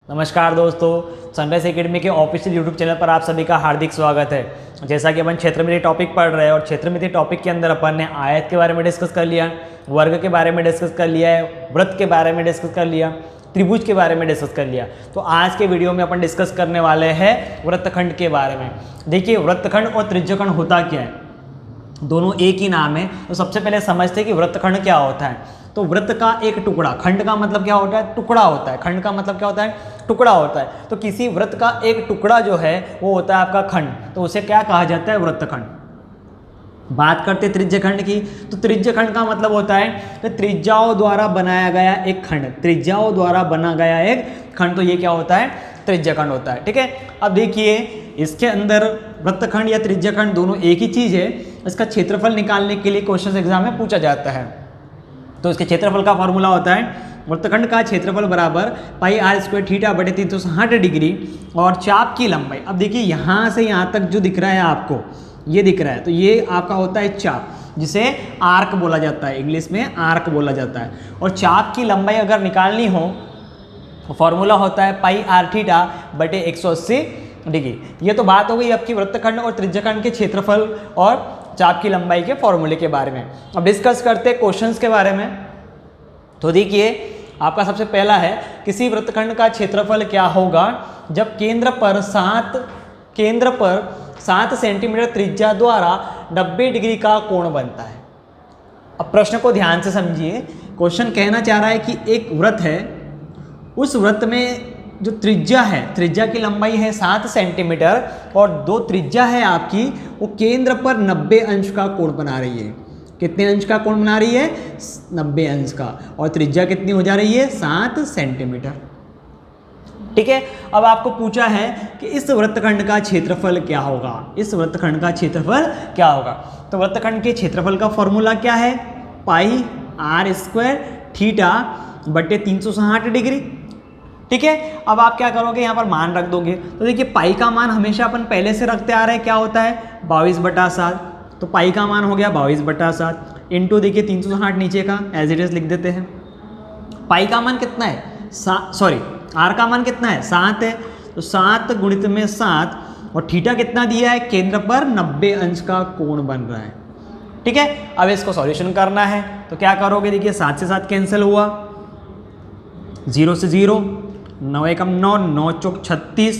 नमस्कार दोस्तों, sunrise academy के ऑफिशियल यूट्यूब चैनल पर आप सभी का हार्दिक स्वागत है। जैसा कि अपन क्षेत्रमिति टॉपिक पढ़ रहे हैं और क्षेत्रमिति टॉपिक के अंदर अपन ने आयत के बारे में डिस्कस कर लिया, वर्ग के बारे में डिस्कस कर लिया है, वृत्त के बारे में डिस्कस कर लिया, त्रिभुज के बारे में डिस्कस कर लिया। तो आज के वीडियो में अपन डिस्कस करने वाले हैं वृत्तखंड के बारे में। देखिए, वृत्तखंड और त्रिज्यखंड होता क्या है, दोनों एक ही नाम है। तो सबसे पहले समझते हैं कि वृत्तखंड क्या होता है। तो वृत्त का एक टुकड़ा, खंड का मतलब क्या होता है, टुकड़ा होता है। खंड का मतलब क्या होता है, टुकड़ा होता है। तो किसी वृत्त का एक टुकड़ा जो है वो होता है आपका खंड, तो उसे क्या कहा जाता है, वृत्तखंड। बात करते त्रिज्यखंड की, तो त्रिज्यखंड का मतलब होता है कि त्रिज्याओं द्वारा बनाया गया एक खंड, त्रिज्याओं द्वारा बना गया एक खंड, तो ये क्या होता है, त्रिज्यखंड होता है। ठीक है, अब देखिए इसके अंदर वृत्तखंड या त्रिज्यखंड दोनों एक ही चीज़ है। इसका क्षेत्रफल निकालने के लिए क्वेश्चन एग्जाम में पूछा जाता है। तो इसके क्षेत्रफल का फॉर्मूला होता है वृत्तखंड का क्षेत्रफल बराबर पाई आर स्क्वायर थीटा बटे 360 डिग्री और चाप की लंबाई। अब देखिए यहाँ से यहाँ तक जो दिख रहा है आपको, ये दिख रहा है, तो ये आपका होता है चाप, जिसे आर्क बोला जाता है, इंग्लिश में आर्क बोला जाता है। और चाप की लंबाई अगर निकालनी हो फॉर्मूला होता है पाई आर थीटा बटे 180 डिग्री। ये तो बात हो गई आपकी वृत्तखंड और त्रिज्यखंड के क्षेत्रफल और चाप की लंबाई के फॉर्मूले के बारे में। अब डिस्कस करते हैं क्वेश्चंस के बारे में। तो देखिए आपका सबसे पहला है, किसी वृत्तखंड का क्षेत्रफल क्या होगा जब केंद्र पर 7 सेंटीमीटर त्रिज्या द्वारा 90 डिग्री का कोण बनता है। अब प्रश्न को ध्यान से समझिए। क्वेश्चन कहना चाह रहा है कि एक वृत्त है, उस वृत्त में जो त्रिज्या है, त्रिज्या की लंबाई है 7 सेंटीमीटर और दो त्रिज्या है आपकी, वो केंद्र पर 90 अंश का कोण बना रही है। कितने अंश का कोण बना रही है, 90 अंश का, और त्रिज्या कितनी हो जा रही है, 7 सेंटीमीटर। ठीक है, अब आपको पूछा है कि इस वृत्तखंड का क्षेत्रफल क्या होगा, इस वृत्तखंड का क्षेत्रफल क्या होगा। तो वृत्तखंड के क्षेत्रफल का फॉर्मूला क्या है, पाई आर स्क्वायर थीटा बटे 360 डिग्री। ठीक है, अब आप क्या करोगे, यहाँ पर मान रख दोगे। तो देखिए पाई का मान हमेशा अपन पहले से रखते आ रहे हैं, क्या होता है 22/7। तो पाई का मान हो गया 22/7 इंटू देखिए 360 नीचे का एज इट इज लिख देते हैं। पाई का मान कितना है, आर का मान कितना है, 7 है। तो 7 गुणित में 7 और थीटा कितना दिया है, केंद्र पर 90 अंश का कोण बन रहा है। ठीक है, अब इसको सॉल्यूशन करना है। तो क्या करोगे, देखिए 7 से 7 कैंसिल हुआ, 0 से 0, 9 एकम 9, 9 चौक 36,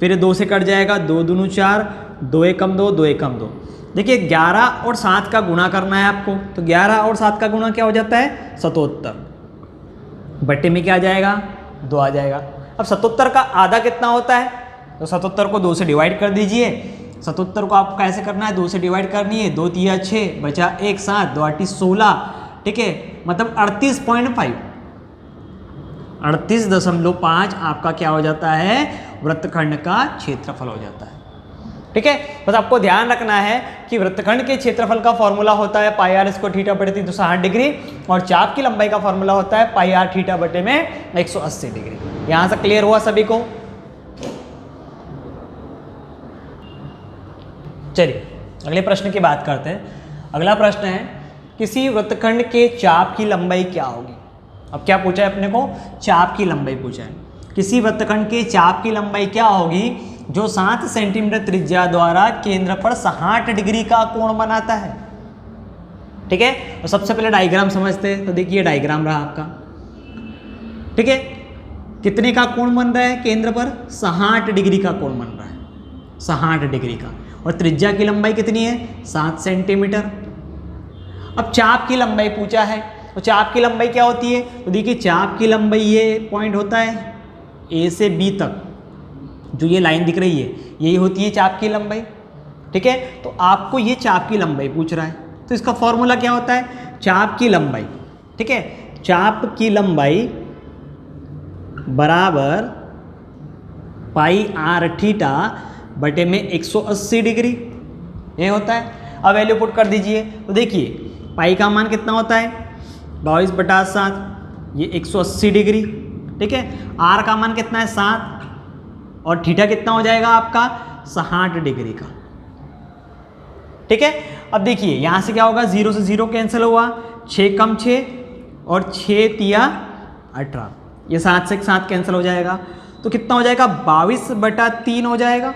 फिर 2 से कट जाएगा, 2 दूनी 4, 2 एकम 2, 2 एकम 2। देखिए 11 और 7 का गुणा करना है आपको। तो 11 और 7 का गुणा क्या हो जाता है, 77, बट्टे में क्या आ जाएगा, 2 आ जाएगा। अब 77 का आधा कितना होता है, तो 77 को 2 से डिवाइड कर दीजिए। 77 को आपको कैसे करना है, 2 से डिवाइड करनी है, 2 तिया 6 बचा 1 7, 2 8 16। ठीक है, मतलब 38.5, 38.5 आपका क्या हो जाता है, वृत्तखंड का क्षेत्रफल हो जाता है। ठीक है, बस आपको ध्यान रखना है कि वृत्तखंड के क्षेत्रफल का फॉर्मूला होता है पाई आर स्क्वायर थीटा बटे 360 डिग्री और चाप की लंबाई का फॉर्मूला होता है पाई आर थीटा बटे में 180 डिग्री। यहां से क्लियर हुआ सभी को। चलिए अगले प्रश्न की बात करते हैं। अगला प्रश्न है, किसी वृत्तखंड के चाप की लंबाई क्या होगी। अब क्या पूछा है अपने को, चाप की लंबाई पूछा है। किसी वृत्तखंड के चाप की लंबाई क्या होगी जो 7 सेंटीमीटर त्रिज्या द्वारा केंद्र पर 60 डिग्री का कोण बनाता है। ठीक है, तो सबसे पहले डायग्राम समझते हैं। तो देखिए डायग्राम रहा आपका। ठीक है, कितने का कोण बन रहा है, केंद्र पर 60 डिग्री का कोण बन रहा है, 60 डिग्री का, और त्रिज्या की लंबाई कितनी है, 7 सेंटीमीटर। अब चाप की लंबाई पूछा है, तो चाप की लंबाई क्या होती है, तो देखिए चाप की लंबाई ये पॉइंट होता है ए से बी तक, जो ये लाइन दिख रही है यही होती है चाप की लंबाई। ठीक है, तो आपको ये चाप की लंबाई पूछ रहा है, तो इसका फॉर्मूला क्या होता है, चाप की लंबाई। ठीक है, चाप की लंबाई बराबर पाई आर थीटा बटे में 180 डिग्री, ये होता है। अब वैल्यू पुट कर दीजिए। तो देखिए पाई का मान कितना होता है, 22/7, ये 180 डिग्री। ठीक है, आर का मान कितना है, 7, और थीटा कितना हो जाएगा आपका, 60 डिग्री का। ठीक है, अब देखिए यहां से क्या होगा, 0 से 0 कैंसिल हुआ, 6 कम 6 और 6 तिया 18, ये 7 से 7 कैंसिल हो जाएगा। तो कितना हो जाएगा, 22/3 हो जाएगा।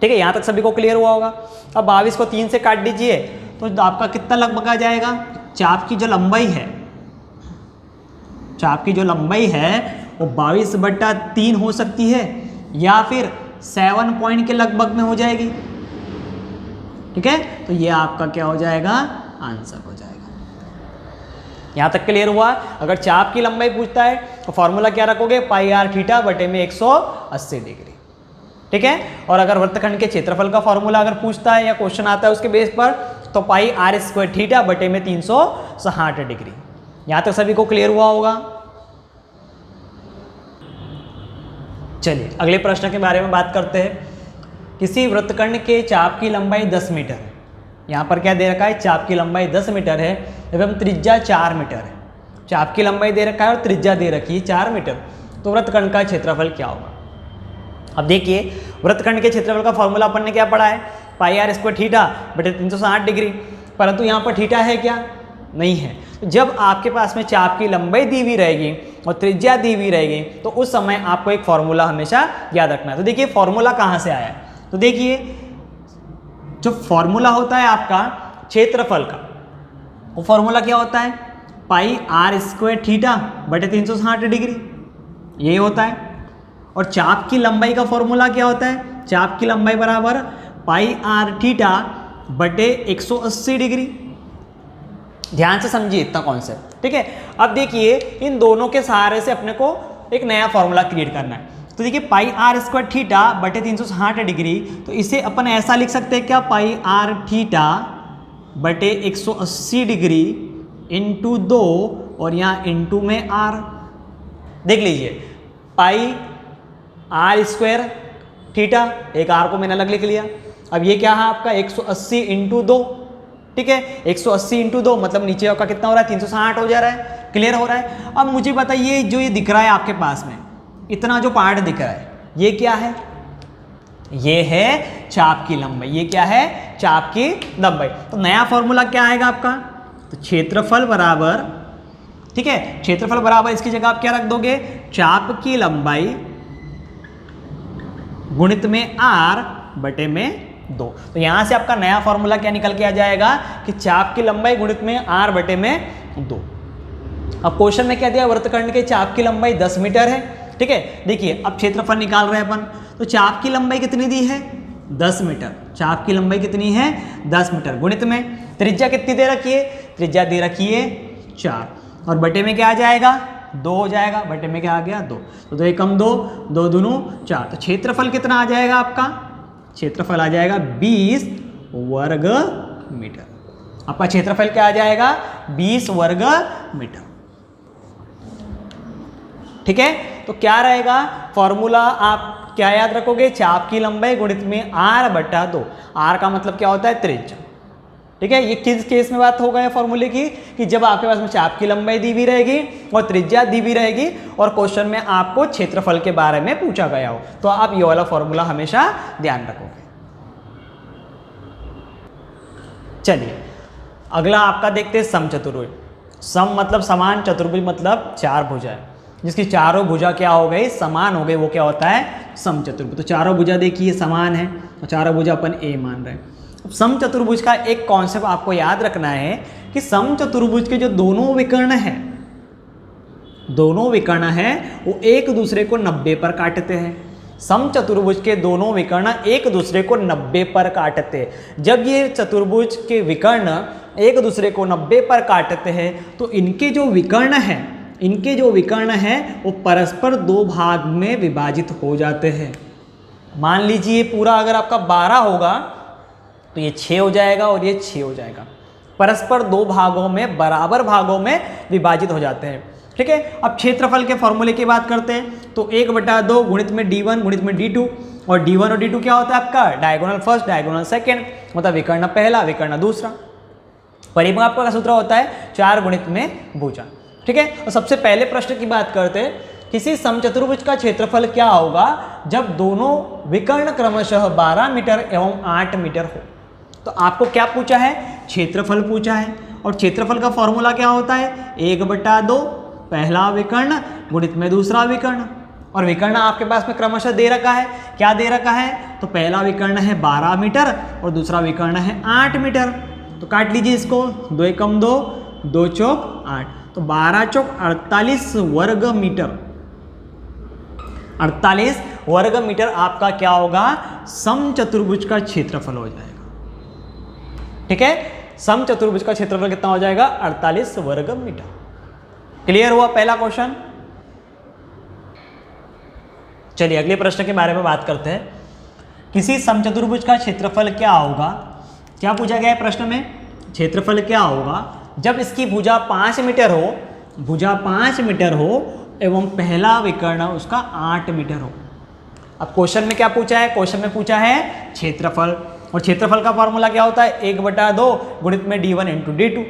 ठीक है, यहाँ तक सभी को क्लियर हुआ होगा। अब 22 को 3 से काट दीजिए तो आपका कितना लगभग आ जाएगा, चाप की जो लंबाई है, चाप की जो लंबाई है वो 22/3 हो सकती है या फिर 7 पॉइंट के लगभग में हो जाएगी। ठीक है, तो ये आपका क्या हो जाएगा, आंसर हो जाएगा। यहाँ तक क्लियर हुआ। अगर चाप की लंबाई पूछता है तो फॉर्मूला क्या रखोगे, पाई आर थीटा बटे में 180 डिग्री। ठीक है, और अगर वृत्तखंड के क्षेत्रफल का फॉर्मूला अगर पूछता है या क्वेश्चन आता है उसके बेस पर तो पाई आर स्क्वायर थीटा बटे में 360 डिग्री। यहाँ तक सभी को क्लियर हुआ होगा। चलिए अगले प्रश्न के बारे में बात करते हैं। किसी वृत्तखंड के चाप की लंबाई 10 मीटर है। यहाँ पर क्या दे रखा है, चाप की लंबाई 10 मीटर है एवं त्रिज्या 4 मीटर है। चाप की लंबाई दे रखा है और त्रिज्या दे रखी है 4 मीटर। तो वृत्तखंड का क्षेत्रफल क्या होगा। अब देखिए वृत्तखंड के क्षेत्रफल का फॉर्मूला अपन ने क्या पढ़ा है, पाई आर स्क्वायर थीटा बटे 360 डिग्री, परंतु यहाँ पर थीटा है क्या, नहीं है। तो जब आपके पास में चाप की लंबाई दी हुई रहेगी और त्रिज्या दी हुई रहेगी तो उस समय आपको एक फॉर्मूला हमेशा याद रखना है। तो देखिए फॉर्मूला कहाँ से आया है, तो देखिए जो फॉर्मूला होता है आपका क्षेत्रफल का, वो फॉर्मूला क्या होता है, पाई आर स्क्वायर थीटा बटे 360 डिग्री, यही होता है। और चाप की लंबाई का फॉर्मूला क्या होता है, चाप की लंबाई बराबर पाई आर थीटा बटे 180 डिग्री। ध्यान से समझिए इतना कॉन्सेप्ट। ठीक है, अब देखिए इन दोनों के सहारे से अपने को एक नया फॉर्मूला क्रिएट करना है। तो देखिए पाई आर स्क्वायर थीटा बटे 360 डिग्री, तो इसे अपन ऐसा लिख सकते हैं क्या, पाई आर थीटा बटे 180 डिग्री इंटू 2 और यहाँ इंटू में आर। देख लीजिए पाई आर स्क्वायर थीटा, एक आर को मैंने अलग लिख लिया। अब ये क्या है आपका 180 इंटू 2। ठीक है, 180 इंटू 2 मतलब नीचे का कितना हो रहा है, 360 हो जा रहा है। क्लियर हो रहा है। अब मुझे बताइए जो ये दिख रहा है आपके पास में, इतना जो पार्ट दिख रहा है ये क्या है, ये है चाप की लंबाई। ये क्या है, चाप की लंबाई। तो नया फॉर्मूला क्या आएगा आपका, तो क्षेत्रफल बराबर, ठीक है, क्षेत्रफल बराबर इसकी जगह आप क्या रख दोगे, चाप की लंबाई गुणित में आर बटे में 2। तो यहां से आपका नया फॉर्मूला क्या निकल के आ जाएगा कि चाप की लंबाई गुणित में आर बटे में 2। अब क्वेश्चन में क्या दिया, वृत्तखंड के चाप की लंबाई 10 मीटर है। ठीक है, देखिए अब क्षेत्रफल निकाल रहे हैं अपन, तो चाप की लंबाई कितनी दी है, 10 मीटर। चाप की लंबाई कितनी है, 10 मीटर गुणित में त्रिज्या कितनी दे रखी है, त्रिज्या दे रखी है 4 और बटे में क्या आ जाएगा, 2 हो जाएगा। बटे में क्या आ गया, 2। तो 2 एकम 2, 2 दूनू 4। तो क्षेत्रफल कितना आ जाएगा आपका, क्षेत्रफल आ जाएगा 20 वर्ग मीटर। आपका क्षेत्रफल क्या आ जाएगा, 20 वर्ग मीटर। ठीक है, तो क्या रहेगा फॉर्मूला, आप क्या याद रखोगे, चाप की लंबाई गुणित में आर बटा 2। आर का मतलब क्या होता है, त्रिज्या। ठीक है, ये किस केस में बात होगा फॉर्मूले की, कि जब आपके पास में चाप की लंबाई दी हुई रहेगी और त्रिज्या दी हुई रहेगी और क्वेश्चन में आपको क्षेत्रफल के बारे में पूछा गया हो, तो आप ये वाला फॉर्मूला हमेशा ध्यान रखोगे। चलिए अगला आपका देखते हैं समचतुर्भुज। सम मतलब समान, चतुर्भुज मतलब 4 भुजाएं, जिसकी चारों भुजा क्या हो गई, समान हो गई, वो क्या होता है, समचतुर्भुज। तो चारों भुजा देखिए समान है, तो चारों भुजा अपन ए मान रहे हैं। अब समचतुर्भुज का एक कॉन्सेप्ट आपको याद रखना है कि समचतुर्भुज के जो दोनों विकर्ण हैं, दोनों विकर्ण हैं वो एक दूसरे को 90 पर काटते हैं। समचतुर्भुज के दोनों विकर्ण एक दूसरे को 90 पर काटते हैं। जब ये चतुर्भुज के विकर्ण एक दूसरे को 90 पर काटते हैं तो इनके जो विकर्ण हैं, इनके जो विकर्ण हैं वो परस्पर 2 भाग में विभाजित हो जाते हैं। मान लीजिए पूरा अगर आपका 12 होगा तो ये 6 हो जाएगा और ये 6 हो जाएगा। परस्पर 2 भागों में, बराबर भागों में विभाजित हो जाते हैं। ठीक है, अब क्षेत्रफल के फॉर्मूले की बात करते हैं तो 1/2 गुणित में d1 गुणित में d2, और d1 और d2 क्या होता है आपका, डायगोनल फर्स्ट डायगोनल सेकेंड, मतलब विकर्ण पहला विकर्ण दूसरा। परिमाप का सूत्र होता है 4 गुणित में भुजा। ठीक है, और सबसे पहले प्रश्न की बात करते हैं, किसी समचतुर्भुज का क्षेत्रफल क्या होगा जब दोनों विकर्ण क्रमशः 12 मीटर एवं 8 मीटर हो। तो आपको क्या पूछा है, क्षेत्रफल पूछा है, और क्षेत्रफल का फॉर्मूला क्या होता है, 1/2 पहला विकर्ण गुणित में दूसरा विकर्ण। और विकर्ण आपके पास में क्रमशः दे रखा है। क्या दे रखा है? तो पहला विकर्ण है 12 मीटर और दूसरा विकर्ण है 8 मीटर। तो काट लीजिए इसको, 2 एकम 2, 2 चौक 8, तो 12 चौक 48 वर्ग मीटर। 48 वर्ग मीटर आपका क्या होगा? समचतुर्भुज का क्षेत्रफल हो जाएगा। ठीक है, समचतुर्भुज का क्षेत्रफल कितना हो जाएगा? 48 वर्ग मीटर। क्लियर हुआ पहला क्वेश्चन? चलिए अगले प्रश्न के बारे में बात करते हैं। किसी समचतुर्भुज का क्षेत्रफल क्या होगा? क्या पूछा गया है प्रश्न में? क्षेत्रफल क्या होगा जब इसकी भुजा 5 मीटर हो, भुजा 5 मीटर हो एवं पहला विकर्ण उसका 8 मीटर हो। अब क्वेश्चन में क्या पूछा है? क्वेश्चन में पूछा है क्षेत्रफल, और क्षेत्रफल का फॉर्मूला क्या होता है? 1/2 गुणित में d1 इंटू d2।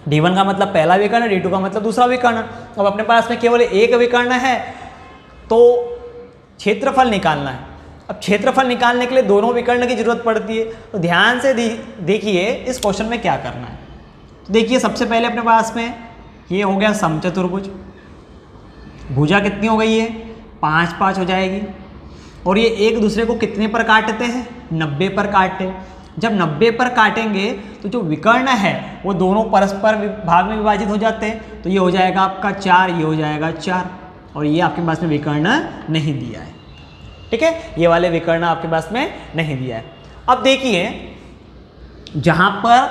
d1 का मतलब पहला विकर्ण, d2 का मतलब दूसरा विकर्ण। अब अपने पास में केवल एक विकर्ण है तो क्षेत्रफल निकालना है। अब क्षेत्रफल निकालने के लिए दोनों विकर्ण की जरूरत पड़ती है। तो ध्यान से देखिए इस क्वेश्चन में क्या करना है। तो देखिए सबसे पहले अपने पास में ये हो गया समचतुर्भुज। भुजा कितनी हो गई है? 5 5 हो जाएगी। और ये एक दूसरे को कितने पर काटते हैं? 90 पर काटते। जब 90 पर काटेंगे तो जो विकर्ण है वो दोनों परस्पर भाग में विभाजित हो जाते हैं। तो ये हो जाएगा आपका 4, ये हो जाएगा 4, और ये आपके पास में विकर्ण नहीं दिया है। ठीक है, ये वाले विकर्ण आपके पास में नहीं दिया है। अब देखिए जहां पर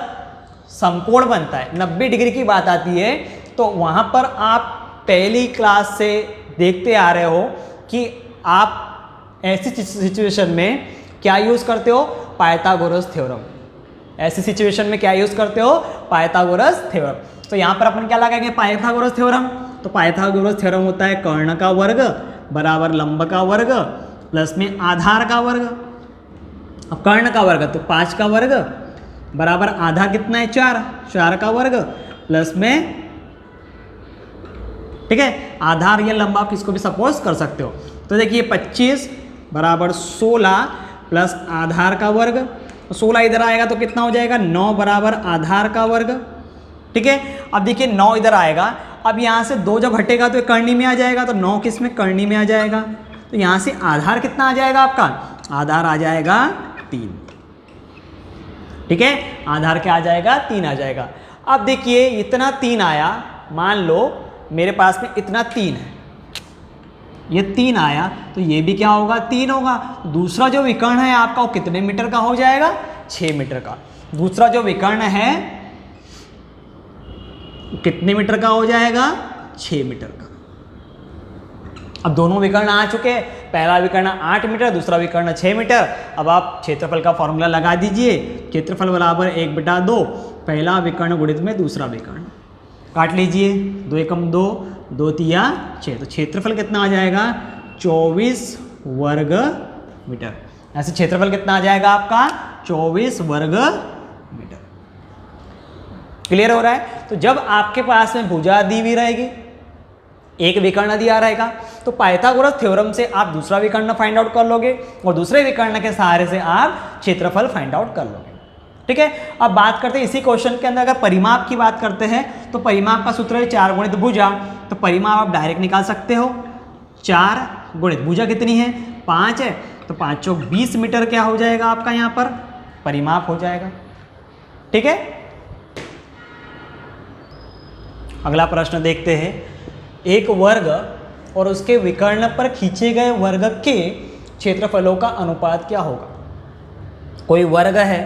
समकोण बनता है, 90 डिग्री की बात आती है, तो वहां पर आप पहली क्लास से देखते आ रहे हो कि आप ऐसी सिचुएशन में क्या यूज करते हो? Pythagoras theorem. ऐसी सिचुएशन में क्या यूज करते हो? Pythagoras theorem. तो यहां पर अपन क्या लगाएंगे? Pythagoras theorem. तो पाइथागोरस थ्योरम होता है कर्ण का वर्ग बराबर लंब का वर्ग प्लस में आधार का वर्ग। अब कर्ण का वर्ग तो 5 का वर्ग बराबर आधा कितना है? 4, 4 का वर्ग प्लस में, ठीक है, आधार या लंब आप किसको भी सपोज कर सकते हो। तो देखिए 25 बराबर 16 प्लस आधार का वर्ग, 16 इधर आएगा तो कितना हो जाएगा? 9 बराबर आधार का वर्ग। ठीक है, अब देखिए 9 इधर आएगा। अब यहाँ से 2 जब हटेगा तो कर्णी में आ जाएगा, तो 9 किस में? कर्णी में आ जाएगा। तो यहाँ से आधार कितना आ जाएगा आपका? आधार आ जाएगा 3। ठीक है, आधार क्या आ जाएगा? 3 आ जाएगा। अब देखिए इतना 3 आया, मान लो मेरे पास में इतना 3 है, ये 3 आया, तो ये भी क्या होगा? 3 होगा। दूसरा जो विकर्ण है आपका वो कितने मीटर का हो जाएगा? 6 मीटर का। दूसरा जो विकर्ण है कितने मीटर का हो जाएगा? 6 मीटर का। अब दोनों विकर्ण आ चुके हैं, पहला विकर्ण 8 मीटर, दूसरा विकर्ण 6 मीटर। अब आप क्षेत्रफल का फॉर्मूला लगा दीजिए, क्षेत्रफल बराबर 1/2 पहला विकर्ण गुणित में दूसरा विकर्ण। काट लीजिए, 2 एकम 2, 2 तिया 6, तो क्षेत्रफल कितना आ जाएगा? 24 वर्ग मीटर। ऐसे क्षेत्रफल कितना आ जाएगा आपका? 24 वर्ग मीटर। क्लियर हो रहा है? तो जब आपके पास में भुजा दी हुई रहेगी, एक विकर्ण दिया रहेगा, तो पाइथागोरस थ्योरम से आप दूसरा विकर्ण फाइंड आउट कर लोगे और दूसरे विकर्ण के सहारे से आप क्षेत्रफल फाइंड आउट कर लोगे। ठीक है, अब बात करते हैं इसी क्वेश्चन के अंदर अगर परिमाप की बात करते हैं तो परिमाप का सूत्र है 4 गुणित भुजा। तो परिमाप आप डायरेक्ट निकाल सकते हो, 4 गुणित भुजा कितनी है? 5 है, तो 5 चौक 20 मीटर क्या हो जाएगा आपका? यहाँ पर परिमाप हो जाएगा। ठीक है, अगला प्रश्न देखते हैं। एक वर्ग और उसके विकर्ण पर खींचे गए वर्ग के क्षेत्रफलों का अनुपात क्या होगा? कोई वर्ग है,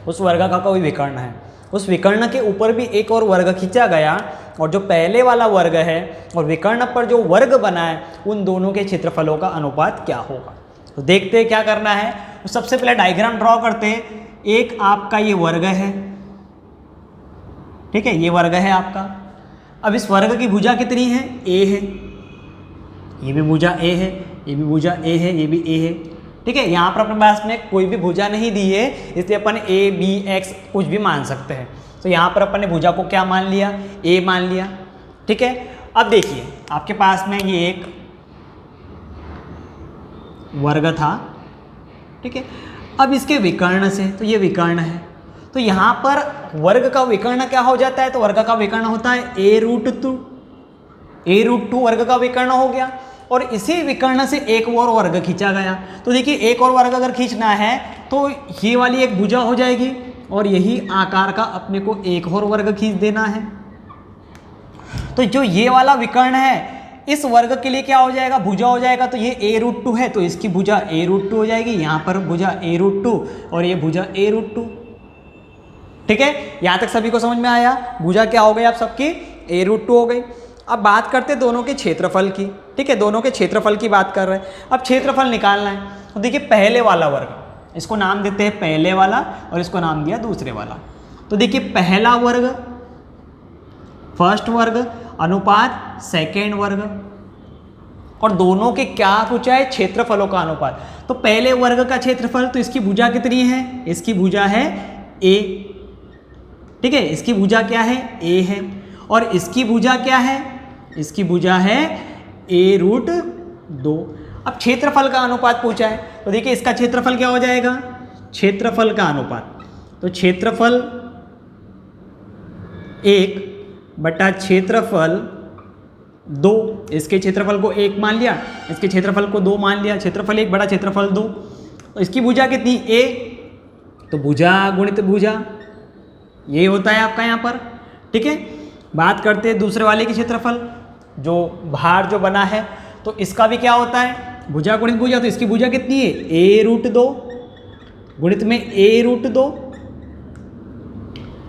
उस वर्ग का कोई विकर्ण है, उस विकर्ण के ऊपर भी एक और वर्ग खींचा गया, और जो पहले वाला वर्ग है और विकर्ण पर जो वर्ग बना है उन दोनों के क्षेत्रफलों का अनुपात क्या होगा? तो देखते हैं क्या करना है। तो सबसे पहले डायग्राम ड्रॉ करते हैं। एक आपका ये वर्ग है, ठीक है, ये वर्ग है आपका। अब इस वर्ग की भुजा कितनी है? ए है, ये भी भुजा ए है, ये भी भुजा ए है, ये भी ए है। ठीक है, यहाँ पर अपने पास में कोई भी भुजा नहीं दी है, इसलिए अपन ए बी एक्स कुछ भी मान सकते हैं। तो यहाँ पर अपन ने भुजा को क्या मान लिया? ए मान लिया। ठीक है, अब देखिए आपके पास में ये एक वर्ग था, ठीक है, अब इसके विकर्ण से, तो ये विकर्ण है, तो यहाँ पर वर्ग का विकर्ण क्या हो जाता है? तो वर्ग का विकर्ण होता है a√2। a√2 वर्ग का विकर्ण हो गया। और इसी विकर्ण से एक और वर्ग खींचा गया। तो देखिए एक और वर्ग अगर खींचना है तो ये वाली एक भुजा हो जाएगी और यही आकार का अपने को एक और वर्ग खींच देना है। तो जो ये वाला विकर्ण है इस वर्ग के लिए क्या हो जाएगा, भुजा हो जाएगा। तो ये a√2 है तो इसकी भुजा a√2 हो जाएगी, यहाँ पर भुजा a√2 और ये भुजा a√2। ठीक है, यहाँ तक सभी को समझ में आया। भुजा क्या हो गई आप सबकी a√2 हो गई। अब बात करते हैं दोनों के क्षेत्रफल की। ठीक है, दोनों के क्षेत्रफल की बात कर रहे हैं। अब क्षेत्रफल निकालना है तो देखिए पहले वाला वर्ग, इसको नाम देते हैं पहले वाला और इसको नाम दिया दूसरे वाला। तो देखिए पहला वर्ग फर्स्ट वर्ग अनुपात सेकेंड वर्ग, और दोनों के क्या पूछा है, क्षेत्रफलों का अनुपात। तो पहले वर्ग का क्षेत्रफल तो इसकी भुजा कितनी है, इसकी भुजा है a। ठीक है, इसकी भुजा क्या है a है, और इसकी भुजा क्या है, इसकी भुजा है a√2। अब क्षेत्रफल का अनुपात पूछा है तो देखिए इसका क्षेत्रफल क्या हो जाएगा, क्षेत्रफल का अनुपात। तो क्षेत्रफल 1 बटा क्षेत्रफल 2, इसके क्षेत्रफल को 1 मान लिया, इसके क्षेत्रफल को 2 मान लिया, क्षेत्रफल 1 बटा क्षेत्रफल 2। तो इसकी भुजा कितनी a, तो भुजा गुणित भुजा ये होता है आपका यहाँ पर। ठीक है, बात करते हैं दूसरे वाले के क्षेत्रफल, जो भार जो बना है तो इसका भी क्या होता है, भुजा गुणित भुजा। तो इसकी भुजा कितनी है a√2 गुणित में a√2।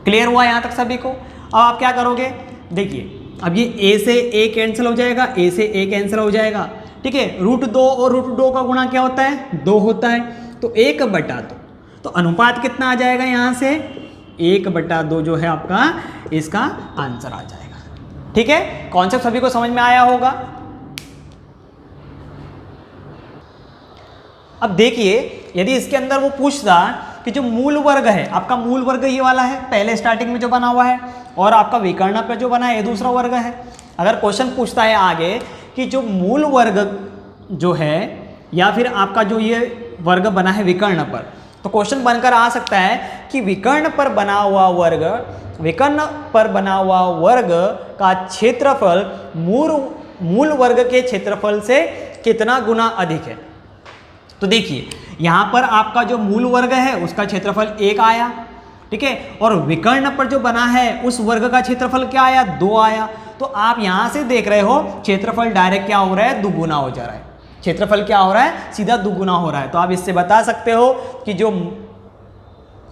क्लियर हुआ यहाँ तक सभी को। अब आप क्या करोगे, देखिए अब ये a से a कैंसिल हो जाएगा, a से a कैंसिल हो जाएगा। ठीक है, √2 और √2 का गुणा क्या होता है, 2 होता है, तो 1/2। तो अनुपात कितना आ जाएगा यहाँ से 1/2 जो है आपका, इसका आंसर आ जाएगा। ठीक है, कॉन्सेप्ट सभी को समझ में आया होगा। अब देखिए यदि इसके अंदर वो पूछता कि जो मूल वर्ग है आपका, मूल वर्ग ये वाला है पहले स्टार्टिंग में जो बना हुआ है, और आपका विकर्ण पे जो बना है ये दूसरा वर्ग है। अगर क्वेश्चन पूछता है आगे कि जो मूल वर्ग जो है या फिर आपका जो ये वर्ग बना है विकर्ण पर, तो क्वेश्चन बनकर आ सकता है कि विकर्ण पर बना हुआ वर्ग, विकर्ण पर बना हुआ वर्ग का क्षेत्रफल मूल वर्ग के क्षेत्रफल से कितना गुना अधिक है। तो देखिए यहाँ पर आपका जो मूल वर्ग है उसका क्षेत्रफल 1 आया। ठीक है, और विकर्ण पर जो बना है उस वर्ग का क्षेत्रफल क्या आया, 2 आया। तो आप यहाँ से देख रहे हो क्षेत्रफल डायरेक्ट क्या हो रहा है, दुगुना हो जा रहा है। क्षेत्रफल क्या हो रहा है, सीधा दुगुना हो रहा है। तो आप इससे बता सकते हो कि जो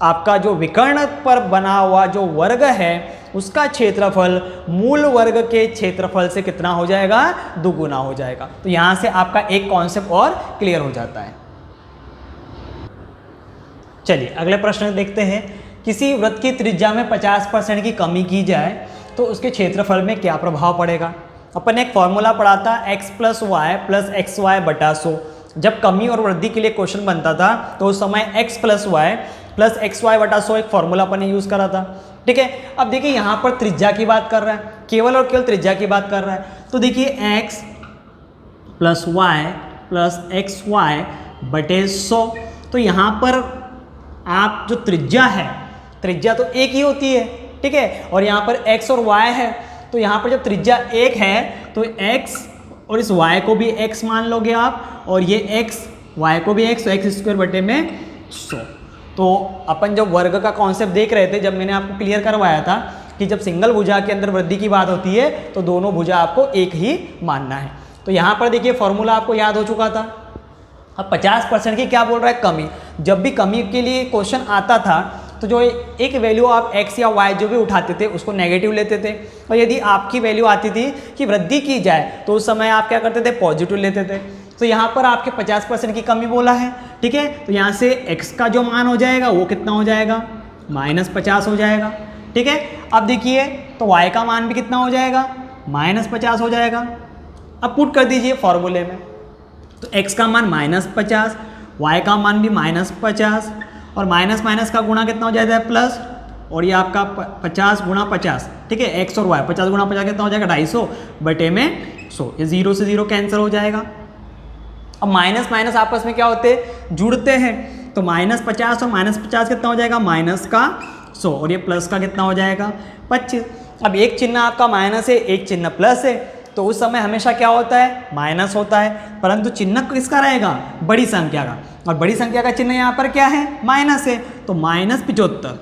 आपका जो विकर्ण पर बना हुआ जो वर्ग है उसका क्षेत्रफल मूल वर्ग के क्षेत्रफल से कितना हो जाएगा, दुगुना हो जाएगा। तो यहाँ से आपका एक कॉन्सेप्ट और क्लियर हो जाता है। चलिए अगले प्रश्न देखते हैं। किसी वृत्त की त्रिज्या में 50% की कमी की जाए तो उसके क्षेत्रफल में क्या प्रभाव पड़ेगा। अपन ने एक फॉर्मूला पढ़ा था x + y + xy बटा 100। जब कमी और वृद्धि के लिए क्वेश्चन बनता था तो उस समय x + y + xy बटा 100 एक फॉर्मूला अपन ने यूज़ करा था। ठीक है, अब देखिए यहाँ पर त्रिज्या की बात कर रहा है, केवल और केवल त्रिज्या की बात कर रहा है। तो देखिए x + y + xy बटे 100। तो यहाँ पर आप जो त्रिज्या है, त्रिज्या तो एक ही होती है। ठीक है, और यहाँ पर x और y है, तो यहाँ पर जब त्रिज्या 1 है तो x और इस y को भी x मान लोगे आप, और ये x y को भी x, तो x² बटे में 100। तो अपन जब वर्ग का कॉन्सेप्ट देख रहे थे, जब मैंने आपको क्लियर करवाया था कि जब सिंगल भुजा के अंदर वृद्धि की बात होती है तो दोनों भुजा आपको एक ही मानना है। तो यहाँ पर देखिए फॉर्मूला आपको याद हो चुका था। अब 50% की क्या बोल रहा है, कमी। जब भी कमी के लिए क्वेश्चन आता था तो जो एक वैल्यू आप x या y जो भी उठाते थे उसको नेगेटिव लेते थे, और यदि आपकी वैल्यू आती थी कि वृद्धि की जाए तो उस समय आप क्या करते थे, पॉजिटिव लेते थे। तो यहाँ पर आपके 50% की कमी बोला है। ठीक है, तो यहाँ से x का जो मान हो जाएगा वो कितना हो जाएगा, -50 हो जाएगा। ठीक है, अब देखिए तो y का मान भी कितना हो जाएगा, -50 हो जाएगा। अब पुट कर दीजिए फॉर्मूले में, तो x का मान -50, y का मान भी -50, और माइनस माइनस का गुणा कितना हो जाएगा, प्लस, और ये आपका 50 × 50। ठीक है, x और y 50 × 50 कितना हो जाएगा, 250 बटे में 100। ये 0 से 0 कैंसिल हो जाएगा। अब माइनस माइनस आपस में क्या होते हैं, जुड़ते हैं। तो -50 और -50 कितना हो जाएगा, -100, और ये प्लस का कितना हो जाएगा, 25। अब एक चिन्ह आपका माइनस है, एक चिन्ह प्लस है, तो उस समय हमेशा क्या होता है, माइनस होता है, परंतु चिन्ह किसका रहेगा, बड़ी संख्या का, और बड़ी संख्या का चिन्ह यहाँ पर क्या है, माइनस है, तो -75।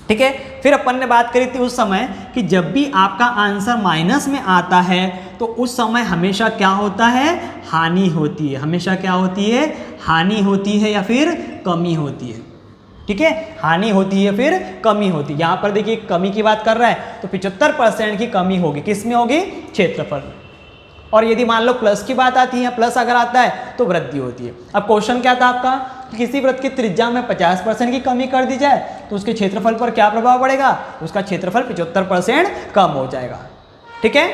ठीक है। फिर अपन ने बात करी थी उस समय कि जब भी आपका आंसर माइनस में आता है तो उस समय हमेशा क्या होता है, हानि होती है, हमेशा क्या होती है, हानि होती है या फिर कमी होती है। ठीक है, हानि होती है फिर कमी होती है। यहाँ पर देखिए कमी की बात कर रहा है तो 75% की कमी होगी, किस में होगी, क्षेत्रफल। और यदि मान लो प्लस की बात आती है, प्लस अगर आता है तो वृद्धि होती है। अब क्वेश्चन क्या था आपका कि किसी वृत्त की त्रिज्या में 50% की कमी कर दी जाए तो उसके क्षेत्रफल पर क्या प्रभाव पड़ेगा, उसका क्षेत्रफल 75% कम हो जाएगा। ठीक है।